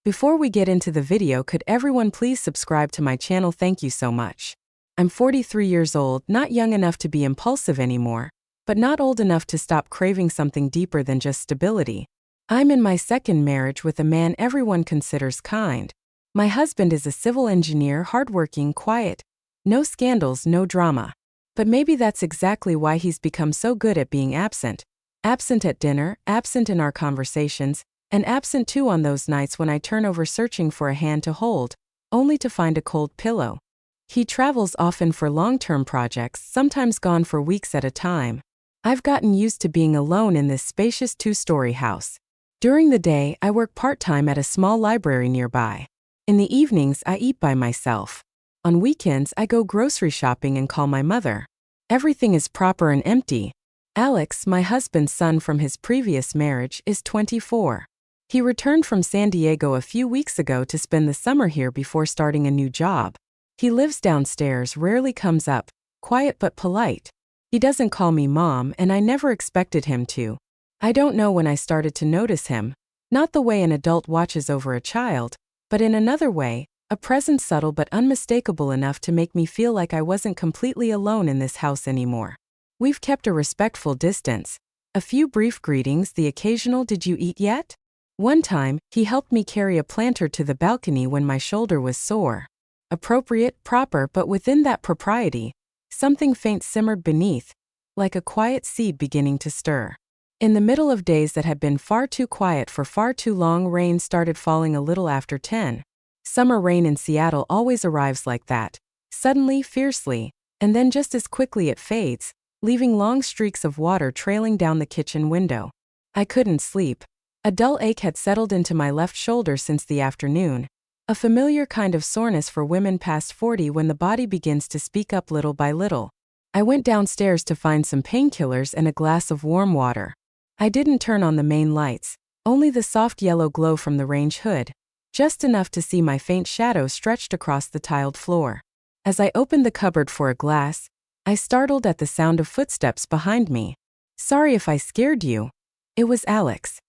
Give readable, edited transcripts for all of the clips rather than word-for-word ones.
Before we get into the video, could everyone please subscribe to my channel? Thank you so much. I'm 43 years old, not young enough to be impulsive anymore, but not old enough to stop craving something deeper than just stability. I'm in my second marriage with a man everyone considers kind. My husband is a civil engineer, hardworking, quiet. No scandals, no drama. But maybe that's exactly why he's become so good at being absent. Absent at dinner, absent in our conversations, and absent too on those nights when I turn over searching for a hand to hold, only to find a cold pillow. He travels often for long-term projects, sometimes gone for weeks at a time. I've gotten used to being alone in this spacious two-story house. During the day, I work part-time at a small library nearby. In the evenings, I eat by myself. On weekends, I go grocery shopping and call my mother. Everything is proper and empty. Alex, my husband's son from his previous marriage, is 24. He returned from San Diego a few weeks ago to spend the summer here before starting a new job. He lives downstairs, rarely comes up, quiet but polite. He doesn't call me mom, and I never expected him to. I don't know when I started to notice him, not the way an adult watches over a child, but in another way, a presence subtle but unmistakable enough to make me feel like I wasn't completely alone in this house anymore. We've kept a respectful distance. A few brief greetings, the occasional "did you eat yet?" One time, he helped me carry a planter to the balcony when my shoulder was sore. Appropriate, proper, but within that propriety, something faint simmered beneath, like a quiet seed beginning to stir. In the middle of days that had been far too quiet for far too long, rain started falling a little after 10. Summer rain in Seattle always arrives like that, suddenly, fiercely, and then just as quickly it fades, leaving long streaks of water trailing down the kitchen window. I couldn't sleep. A dull ache had settled into my left shoulder since the afternoon, a familiar kind of soreness for women past 40 when the body begins to speak up little by little. I went downstairs to find some painkillers and a glass of warm water. I didn't turn on the main lights, only the soft yellow glow from the range hood, just enough to see my faint shadow stretched across the tiled floor. As I opened the cupboard for a glass, I startled at the sound of footsteps behind me. "Sorry if I scared you." It was Alex.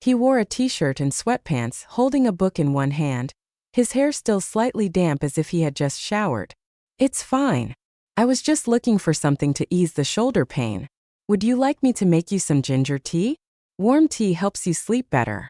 He wore a t-shirt and sweatpants, holding a book in one hand, his hair still slightly damp as if he had just showered. "It's fine. I was just looking for something to ease the shoulder pain. Would you like me to make you some ginger tea? Warm tea helps you sleep better."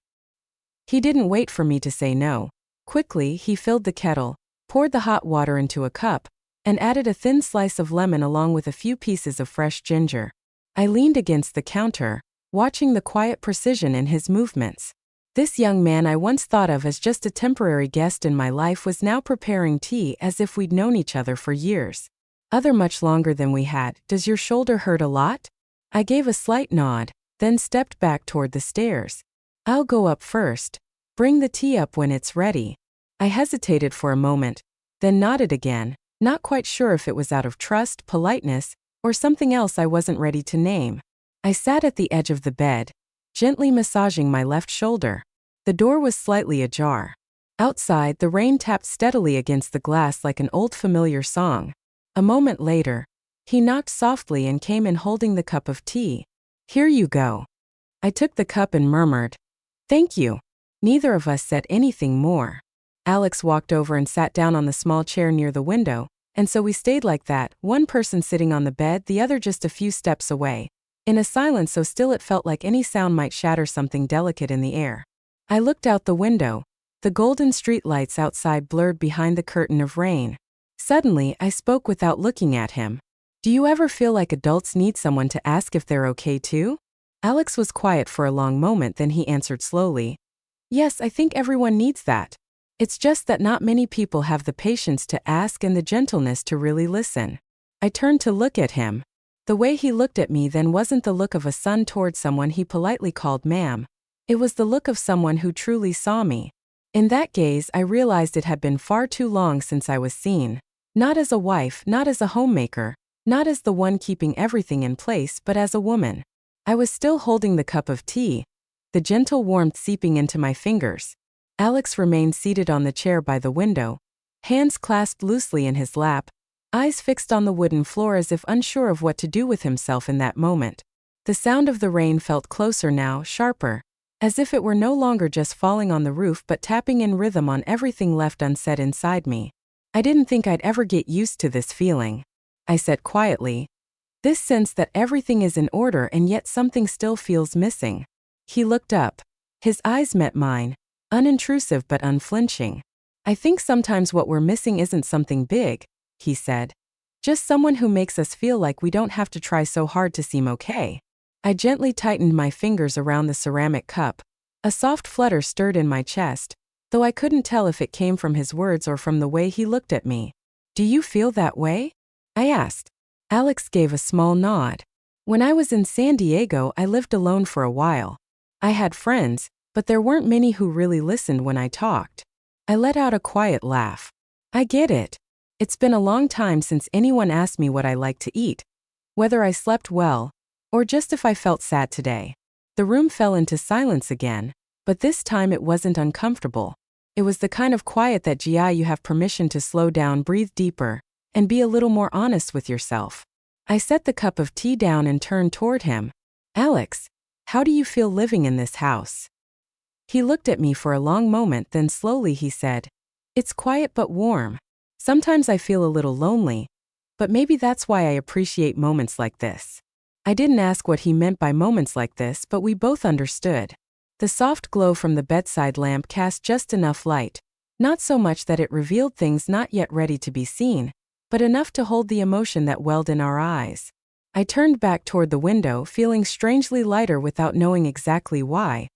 He didn't wait for me to say no. Quickly, he filled the kettle, poured the hot water into a cup, and added a thin slice of lemon along with a few pieces of fresh ginger. I leaned against the counter, watching the quiet precision in his movements. This young man I once thought of as just a temporary guest in my life was now preparing tea as if we'd known each other for years. Other much longer than we had. "Does your shoulder hurt a lot?" I gave a slight nod, then stepped back toward the stairs. "I'll go up first. Bring the tea up when it's ready." I hesitated for a moment, then nodded again, not quite sure if it was out of trust, politeness, or something else I wasn't ready to name. I sat at the edge of the bed, gently massaging my left shoulder. The door was slightly ajar. Outside, the rain tapped steadily against the glass like an old familiar song. A moment later, he knocked softly and came in holding the cup of tea. "Here you go." I took the cup and murmured, "Thank you." Neither of us said anything more. Alex walked over and sat down on the small chair near the window, and so we stayed like that, one person sitting on the bed, the other just a few steps away, in a silence so still it felt like any sound might shatter something delicate in the air. I looked out the window, the golden streetlights outside blurred behind the curtain of rain. Suddenly, I spoke without looking at him. "Do you ever feel like adults need someone to ask if they're okay too?" Alex was quiet for a long moment, then he answered slowly, "Yes, I think everyone needs that. It's just that not many people have the patience to ask and the gentleness to really listen." I turned to look at him. The way he looked at me then wasn't the look of a son toward someone he politely called ma'am. It was the look of someone who truly saw me. In that gaze, I realized it had been far too long since I was seen. Not as a wife, not as a homemaker, not as the one keeping everything in place, but as a woman. I was still holding the cup of tea, the gentle warmth seeping into my fingers. Alex remained seated on the chair by the window, hands clasped loosely in his lap, eyes fixed on the wooden floor as if unsure of what to do with himself in that moment. The sound of the rain felt closer now, sharper, as if it were no longer just falling on the roof but tapping in rhythm on everything left unsaid inside me. I didn't think I'd ever get used to this feeling, I said quietly. This sense that everything is in order and yet something still feels missing. He looked up. His eyes met mine, unintrusive but unflinching. I think sometimes what we're missing isn't something big, he said. Just someone who makes us feel like we don't have to try so hard to seem okay. I gently tightened my fingers around the ceramic cup. A soft flutter stirred in my chest, though I couldn't tell if it came from his words or from the way he looked at me. Do you feel that way? I asked. Alex gave a small nod. When I was in San Diego, I lived alone for a while. I had friends, but there weren't many who really listened when I talked. I let out a quiet laugh. I get it. It's been a long time since anyone asked me what I like to eat, whether I slept well, or just if I felt sad today. The room fell into silence again, but this time it wasn't uncomfortable. It was the kind of quiet that you have permission to slow down, breathe deeper, and be a little more honest with yourself. I set the cup of tea down and turned toward him. Alex, how do you feel living in this house? He looked at me for a long moment, then slowly he said, It's quiet but warm. Sometimes I feel a little lonely, but maybe that's why I appreciate moments like this. I didn't ask what he meant by moments like this, but we both understood. The soft glow from the bedside lamp cast just enough light, not so much that it revealed things not yet ready to be seen, but enough to hold the emotion that welled in our eyes. I turned back toward the window, feeling strangely lighter without knowing exactly why.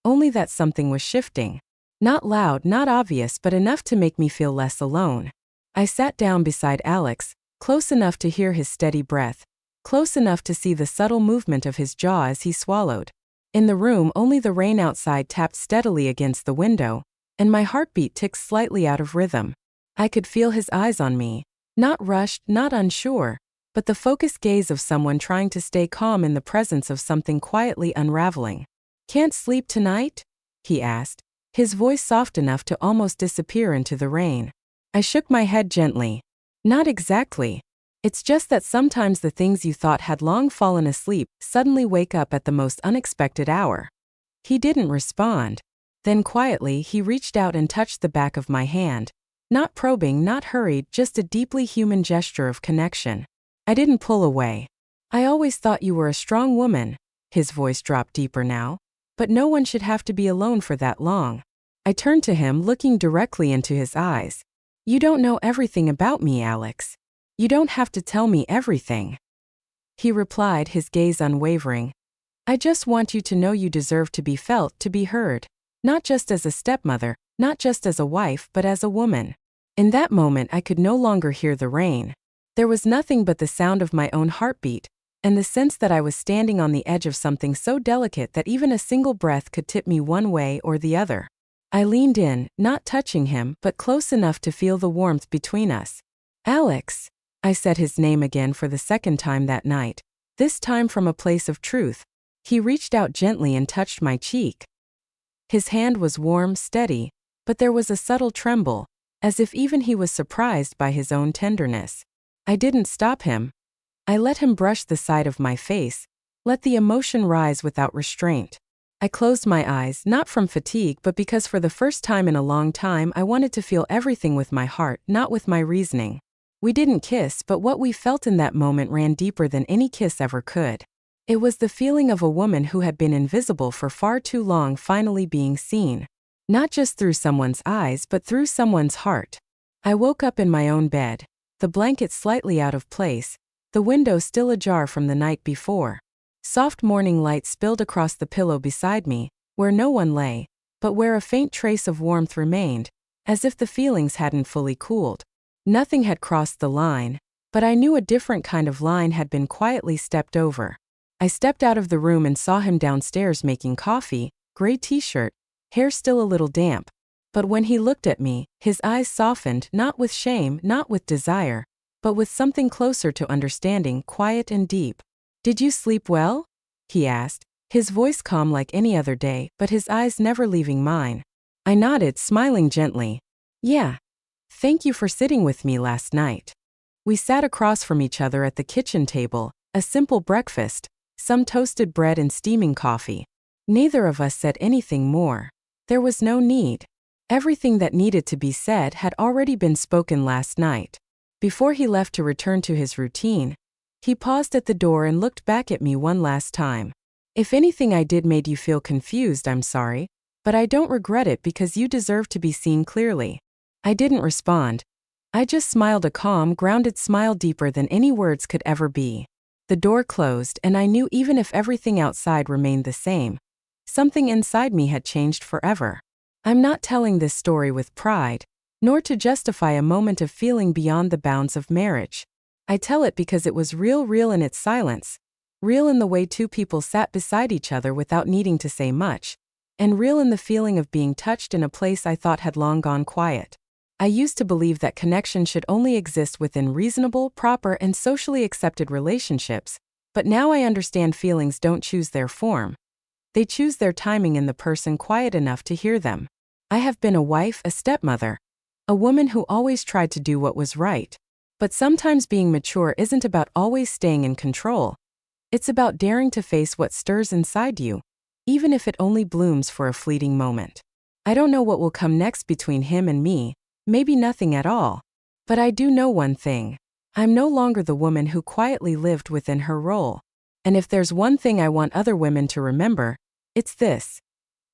Only that something was shifting. Not loud, not obvious, but enough to make me feel less alone. I sat down beside Alex, close enough to hear his steady breath, close enough to see the subtle movement of his jaw as he swallowed. In the room, only the rain outside tapped steadily against the window, and my heartbeat ticked slightly out of rhythm. I could feel his eyes on me. Not rushed, not unsure, but the focused gaze of someone trying to stay calm in the presence of something quietly unraveling. Can't sleep tonight? He asked, his voice soft enough to almost disappear into the rain. I shook my head gently. Not exactly. It's just that sometimes the things you thought had long fallen asleep suddenly wake up at the most unexpected hour. He didn't respond. Then quietly he reached out and touched the back of my hand. Not probing, not hurried, just a deeply human gesture of connection. I didn't pull away. I always thought you were a strong woman. His voice dropped deeper now. But no one should have to be alone for that long. I turned to him, looking directly into his eyes. You don't know everything about me, Alex. You don't have to tell me everything. He replied, his gaze unwavering. I just want you to know you deserve to be felt, to be heard. Not just as a stepmother, not just as a wife, but as a woman. In that moment, I could no longer hear the rain. There was nothing but the sound of my own heartbeat, and the sense that I was standing on the edge of something so delicate that even a single breath could tip me one way or the other. I leaned in, not touching him, but close enough to feel the warmth between us. Alex, I said his name again for the second time that night, this time from a place of truth. He reached out gently and touched my cheek. His hand was warm, steady, but there was a subtle tremble, as if even he was surprised by his own tenderness. I didn't stop him. I let him brush the side of my face, let the emotion rise without restraint. I closed my eyes, not from fatigue but because for the first time in a long time I wanted to feel everything with my heart, not with my reasoning. We didn't kiss, but what we felt in that moment ran deeper than any kiss ever could. It was the feeling of a woman who had been invisible for far too long finally being seen. Not just through someone's eyes but through someone's heart. I woke up in my own bed, the blanket slightly out of place, the window still ajar from the night before. Soft morning light spilled across the pillow beside me, where no one lay, but where a faint trace of warmth remained, as if the feelings hadn't fully cooled. Nothing had crossed the line, but I knew a different kind of line had been quietly stepped over. I stepped out of the room and saw him downstairs making coffee, gray t-shirt, hair still a little damp. But when he looked at me, his eyes softened, not with shame, not with desire, but with something closer to understanding, quiet and deep. Did you sleep well? He asked, his voice calm like any other day, but his eyes never leaving mine. I nodded, smiling gently. Yeah. Thank you for sitting with me last night. We sat across from each other at the kitchen table, a simple breakfast, some toasted bread and steaming coffee. Neither of us said anything more. There was no need. Everything that needed to be said had already been spoken last night. Before he left to return to his routine, he paused at the door and looked back at me one last time. If anything I did made you feel confused, I'm sorry, but I don't regret it because you deserve to be seen clearly. I didn't respond. I just smiled, a calm, grounded smile deeper than any words could ever be. The door closed, and I knew even if everything outside remained the same, something inside me had changed forever. I'm not telling this story with pride, nor to justify a moment of feeling beyond the bounds of marriage. I tell it because it was real in its silence, real in the way two people sat beside each other without needing to say much, and real in the feeling of being touched in a place I thought had long gone quiet. I used to believe that connection should only exist within reasonable, proper, and socially accepted relationships, but now I understand feelings don't choose their form. They choose their timing in the person quiet enough to hear them. I have been a wife, a stepmother, a woman who always tried to do what was right. But sometimes being mature isn't about always staying in control. It's about daring to face what stirs inside you, even if it only blooms for a fleeting moment. I don't know what will come next between him and me, maybe nothing at all. But I do know one thing. I'm no longer the woman who quietly lived within her role. And if there's one thing I want other women to remember, it's this.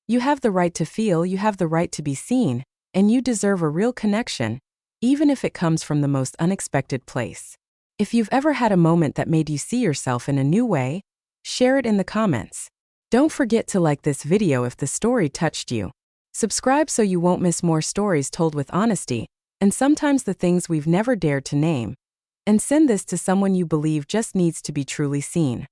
You have the right to feel, you have the right to be seen, and you deserve a real connection, even if it comes from the most unexpected place. If you've ever had a moment that made you see yourself in a new way, share it in the comments. Don't forget to like this video if the story touched you. Subscribe so you won't miss more stories told with honesty, and sometimes the things we've never dared to name. And send this to someone you believe just needs to be truly seen.